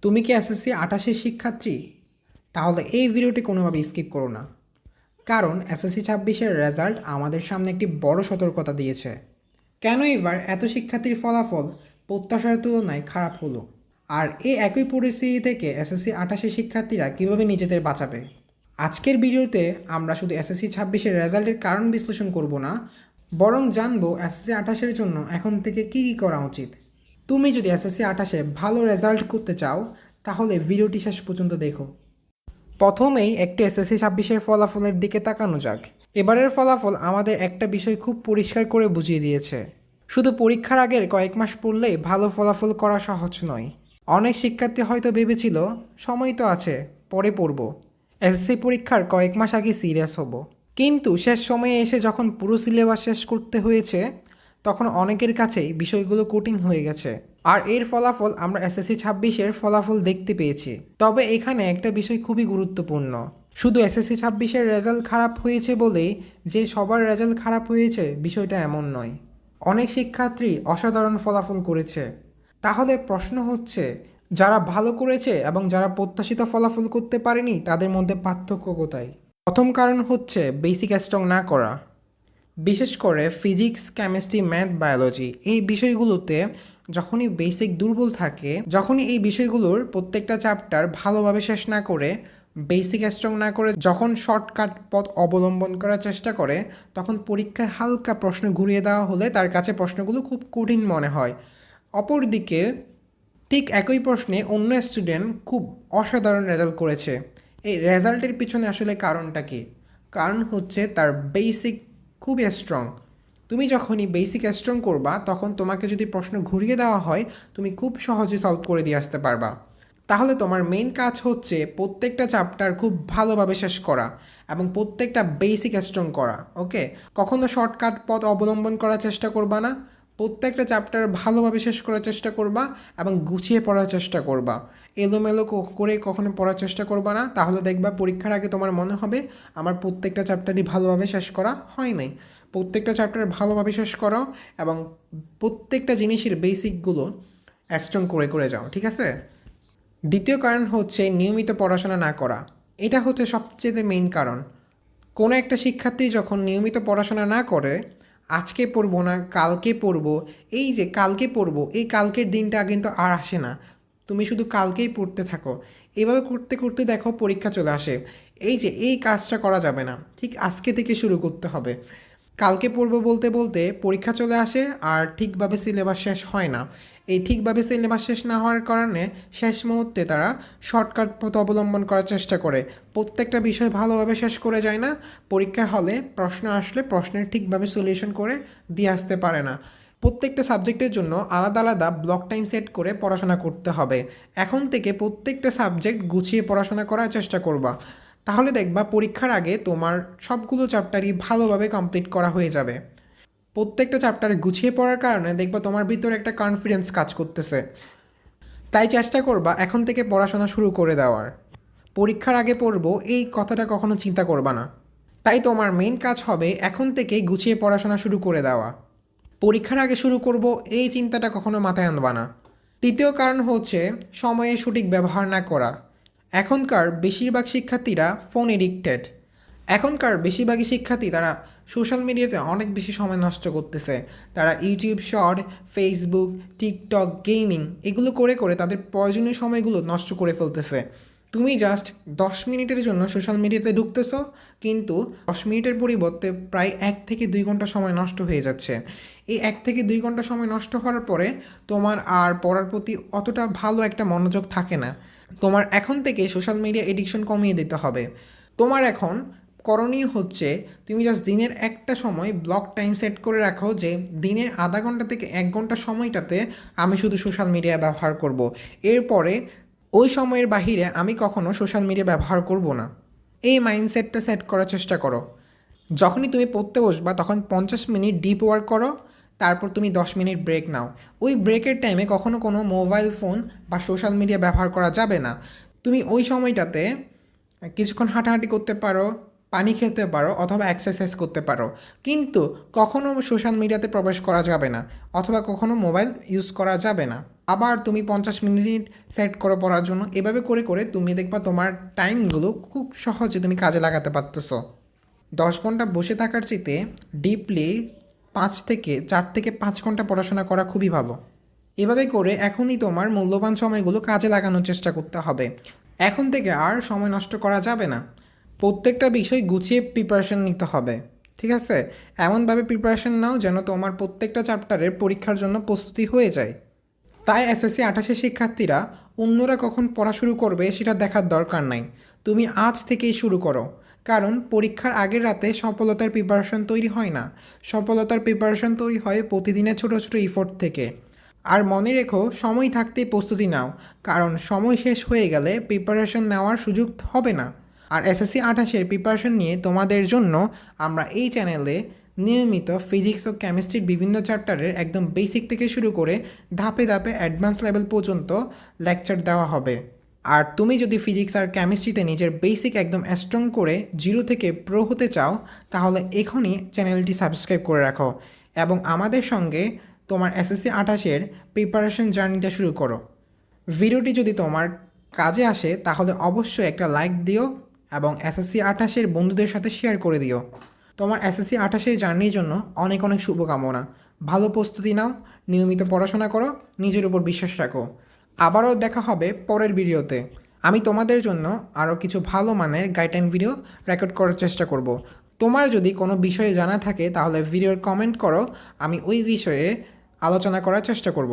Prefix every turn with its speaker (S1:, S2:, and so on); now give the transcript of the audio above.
S1: তুমি কি এসএসসি 28-এর শিক্ষার্থী? তাহলে এই ভিডিওটি কোনোভাবে স্কিপ করো না, কারণ এসএসসি 26-এর রেজাল্ট আমাদের সামনে একটি বড় সতর্কতা দিয়েছে। কেন এবার এত শিক্ষার্থীর ফলাফল প্রত্যাশার তুলনায় খারাপ হলো, আর এই একই পরিস্থিতি থেকে এসএসসি 28-এর শিক্ষার্থীরা কীভাবে নিজেদের বাঁচাবে? আজকের ভিডিওতে আমরা শুধু এসএসসি 26-এর রেজাল্টের কারণ বিশ্লেষণ করব না, বরং জানবো এসএসসি 28-এর জন্য এখন থেকে কী কী করা উচিত। তুমি যদি এসএসসি 28-এ ভালো রেজাল্ট করতে চাও, তাহলে ভিডিওটি শেষ পর্যন্ত দেখো। প্রথমেই একটু এসএসসি 26-এর ফলাফলের দিকে তাকানো যাক। এবারের ফলাফল আমাদের একটা বিষয় খুব পরিষ্কার করে বুঝিয়ে দিয়েছে। শুধু পরীক্ষার আগের কয়েক মাস পড়লেই ভালো ফলাফল করা সহজ নয়। অনেক শিক্ষার্থী হয়তো ভেবেছিল সময় তো আছে, পরে পড়ব, এসএসসি পরীক্ষার কয়েক মাস আগে সিরিয়াস হব। কিন্তু শেষ সময়ে এসে যখন পুরো সিলেবাস শেষ করতে হয়েছে, তখন অনেকের কাছেই বিষয়গুলো কঠিন হয়ে গেছে। আর এর ফলাফল আমরা এসএসসি 26-এর ফলাফল দেখতে পেয়েছি। তবে এখানে একটা বিষয় খুবই গুরুত্বপূর্ণ। শুধু এসএসসি 26-এর রেজাল্ট খারাপ হয়েছে বলেই যে সবার রেজাল্ট খারাপ হয়েছে, বিষয়টা এমন নয়। অনেক শিক্ষার্থী অসাধারণ ফলাফল করেছে। তাহলে প্রশ্ন হচ্ছে, যারা ভালো করেছে এবং যারা প্রত্যাশিত ফলাফল করতে পারেনি, তাদের মধ্যে পার্থক্য কোথায়? প্রথম কারণ হচ্ছে বেসিক স্ট্রং না করা। বিশেষ করে ফিজিক্স, কেমিস্ট্রি, ম্যাথ, বায়োলজি এই বিষয়গুলোতে যখনই বেসিক দুর্বল থাকে, যখনই এই বিষয়গুলোর প্রত্যেকটা চ্যাপ্টার ভালোভাবে শেষ না করে, বেসিক স্ট্রং না করে যখন শর্টকাট পথ অবলম্বন করার চেষ্টা করে, তখন পরীক্ষায় হালকা প্রশ্ন ঘুরিয়ে দেওয়া হলে তার কাছে প্রশ্নগুলো খুব কঠিন মনে হয়। অপরদিকে ঠিক একই প্রশ্নে অন্য স্টুডেন্ট খুব অসাধারণ রেজাল্ট করেছে। এই রেজাল্টের পিছনে আসলে কারণটা কী? কারণ হচ্ছে তার বেসিক খুবই স্ট্রং। তুমি যখনই বেসিক স্ট্রং করবা, তখন তোমাকে যদি প্রশ্ন ঘুরিয়ে দেওয়া হয়, তুমি খুব সহজে সলভ করে দিয়ে আসতে পারবা। তাহলে তোমার মেইন কাজ হচ্ছে প্রত্যেকটা চ্যাপ্টার খুব ভালোভাবে শেষ করা এবং প্রত্যেকটা বেসিক স্ট্রং করা। ওকে, কখনো শর্টকাট পথ অবলম্বন করার চেষ্টা করবা না। প্রত্যেকটা চ্যাপ্টার ভালোভাবে শেষ করার চেষ্টা করবা এবং গুছিয়ে পড়ার চেষ্টা করবা। এলোমেলো করে কখনো পড়ার চেষ্টা করবা না, তাহলে দেখবা পরীক্ষার আগে তোমার মনে হবে আমার প্রত্যেকটা চ্যাপ্টারই ভালোভাবে শেষ করা হয় নাই। প্রত্যেকটা চ্যাপ্টার ভালোভাবে শেষ করো এবং প্রত্যেকটা জিনিসের বেসিকগুলো স্ট্রং করে করে যাও, ঠিক আছে? দ্বিতীয় কারণ হচ্ছে নিয়মিত পড়াশোনা না করা। এটা হচ্ছে সবচেয়ে মেইন কারণ। কোনো একটা শিক্ষার্থী যখন নিয়মিত পড়াশোনা না করে, আজকে পড়বো না কালকে পড়বো, এই যে কালকে পড়বো, এই কালকের দিনটা কিন্তু আর আসে না। তুমি শুধু কালকেই পড়তে থাকো, এভাবে করতে করতে দেখো পরীক্ষা চলে আসে। এই যে এই কাজটা করা যাবে না, ঠিক আজকে থেকে শুরু করতে হবে। কালকে পড়বো বলতে বলতে পরীক্ষা চলে আসে আর ঠিকভাবে সিলেবাস শেষ হয় না। এই ঠিকভাবে সিলেবাস শেষ না হওয়ার কারণে শেষ মুহূর্তে তারা শর্টকাট পথ অবলম্বন করার চেষ্টা করে, প্রত্যেকটা বিষয় ভালোভাবে শেষ করে যায় না। পরীক্ষা হলে প্রশ্ন আসলে প্রশ্নের ঠিকভাবে সলিউশন করে দিয়ে আসতে পারে না। প্রত্যেকটা সাবজেক্টের জন্য আলাদা আলাদা ব্লক টাইম সেট করে পড়াশোনা করতে হবে। এখন থেকে প্রত্যেকটা সাবজেক্ট গুছিয়ে পড়াশোনা করার চেষ্টা করবা, তাহলে দেখবা পরীক্ষার আগে তোমার সবগুলো চ্যাপ্টারই ভালোভাবে কমপ্লিট করা হয়ে যাবে। প্রত্যেকটা চ্যাপ্টারে গুছিয়ে পড়ার কারণে দেখবা তোমার ভিতরে একটা কনফিডেন্স কাজ করতেছে। তাই চেষ্টা করবা এখন থেকে পড়াশোনা শুরু করে দেওয়ার। পরীক্ষার আগে পড়বো এই কথাটা কখনো চিন্তা করবা না। তাই তোমার মেইন কাজ হবে এখন থেকেই গুছিয়ে পড়াশোনা শুরু করে দেওয়া। পরীক্ষার আগে শুরু করব এই চিন্তাটা কখনো মাথায় আনবা না। তৃতীয় কারণ হচ্ছে সময়ের সঠিক ব্যবহার না করা। এখনকার বেশিরভাগ শিক্ষার্থীরা ফোন এডিক্টেড। এখনকার বেশিরভাগই শিক্ষার্থী তারা সোশ্যাল মিডিয়াতে অনেক বেশি সময় নষ্ট করতেছে। তারা YouTube short, Facebook, TikTok, gaming এগুলো করে করে তাদের প্রয়োজনীয় সময়গুলো নষ্ট করে ফেলতেছে। তুমি জাস্ট 10 মিনিটের জন্য সোশ্যাল মিডিয়াতে ঢুকতেছো, কিন্তু 10 মিনিটের পরিবর্তে প্রায় 1 থেকে 2 ঘন্টা সময় নষ্ট হয়ে যাচ্ছে। এই 1 থেকে 2 ঘন্টা সময় নষ্ট হওয়ার পরে তোমার আর পড়ার প্রতি অতটা ভালো একটা মনোযোগ থাকে না। তোমার এখন থেকে সোশ্যাল মিডিয়া এডিকশন কমিয়ে দিতে হবে। তোমার এখন করণীয় হচ্ছে তুমি জাস্ট দিনের একটা সময় ব্লক টাইম সেট করে রাখো যে দিনের আধা ঘন্টা থেকে 1 ঘন্টা সময়টাতে আমি শুধু সোশ্যাল মিডিয়া ব্যবহার করব। এরপরে ওই সময়ের বাহিরে আমি কখনো সোশ্যাল মিডিয়া ব্যবহার করব না। এই মাইন্ডসেটটা সেট করার চেষ্টা করো। যখনই তুমি পড়তে বসবা তখন 50 মিনিট ডিপ ওয়ার্ক করো, তারপর তুমি 10 মিনিট ব্রেক নাও। ওই ব্রেকের টাইমে কখনো কোনো মোবাইল ফোন বা সোশ্যাল মিডিয়া ব্যবহার করা যাবে না। তুমি ওই সময়টাতে কিছুক্ষণ হাঁটাহাঁটি করতে পারো, পানি খেতে পারো অথবা এক্সারসাইজ করতে পারো, কিন্তু কখনো সোশ্যাল মিডিয়াতে প্রবেশ করা যাবে না অথবা কখনো মোবাইল ইউজ করা যাবে না। আবার তুমি 50 মিনিট সেট করো পড়ার জন্য। এভাবে করে করে তুমি দেখবা তোমার টাইমগুলো খুব সহজে তুমি কাজে লাগাতে পারতেছো। 10 ঘন্টা বসে থাকার চাইতে ডিপলি 4 থেকে 5 ঘন্টা পড়াশোনা করা খুবই ভালো। এভাবে করে এখনই তোমার মূল্যবান সময়গুলো কাজে লাগানোর চেষ্টা করতে হবে। এখন থেকে আর সময় নষ্ট করা যাবে না। প্রত্যেকটা বিষয় গুছিয়ে প্রিপারেশন নিতে হবে, ঠিক আছে? এমনভাবে প্রিপারেশন নাও যেন তোমার প্রত্যেকটা চ্যাপ্টারের পরীক্ষার জন্য প্রস্তুতি হয়ে যায়। তাই এসএসসি 28 শিক্ষার্থীরা অন্যরা কখন পড়া শুরু করবে সেটা দেখার দরকার নাই। তুমি আজ থেকেই শুরু করো, কারণ পরীক্ষার আগের রাতে সফলতার প্রিপারেশন তৈরি হয় না। সফলতার প্রিপারেশন তৈরি হয় প্রতিদিনের ছোটো ছোটো ইফোর্ট থেকে। আর মনে রেখো, সময় থাকতেই প্রস্তুতি নাও, কারণ সময় শেষ হয়ে গেলে প্রিপারেশন নেওয়ার সুযোগ হবে না। আর এসএসসি 28-এর প্রিপারেশন নিয়ে তোমাদের জন্য আমরা এই চ্যানেলে নিয়মিত ফিজিক্স ও কেমিস্ট্রির বিভিন্ন চ্যাপ্টারের একদম বেসিক থেকে শুরু করে ধাপে ধাপে অ্যাডভান্স লেভেল পর্যন্ত লেকচার দেওয়া হবে। আর তুমি যদি ফিজিক্স আর কেমিস্ট্রিতে নিজের বেসিক একদম স্ট্রং করে 0 থেকে প্রো হতে চাও, তাহলে এখনই চ্যানেলটি সাবস্ক্রাইব করে রাখো এবং আমাদের সঙ্গে তোমার এসএসসি 28-এর প্রিপারেশন জার্নিটা শুরু করো। ভিডিওটি যদি তোমার কাজে আসে তাহলে অবশ্যই একটা লাইক দিও এবং এসএসসি 28-এর বন্ধুদের সাথে শেয়ার করে দিও। তোমার এসএসসি 28-এর জার্নির জন্য অনেক অনেক শুভকামনা। ভালো প্রস্তুতি নাও, নিয়মিত পড়াশোনা করো, নিজের উপর বিশ্বাস রাখো। আবারও দেখা হবে পরের ভিডিওতে। আমি তোমাদের জন্য আরও কিছু ভালো মানের গাইডলাইন ভিডিও রেকর্ড করার চেষ্টা করব। তোমার যদি কোনো বিষয়ে জানা থাকে তাহলে ভিডিওর কমেন্ট করো, আমি ওই বিষয়ে আলোচনা করার চেষ্টা করব।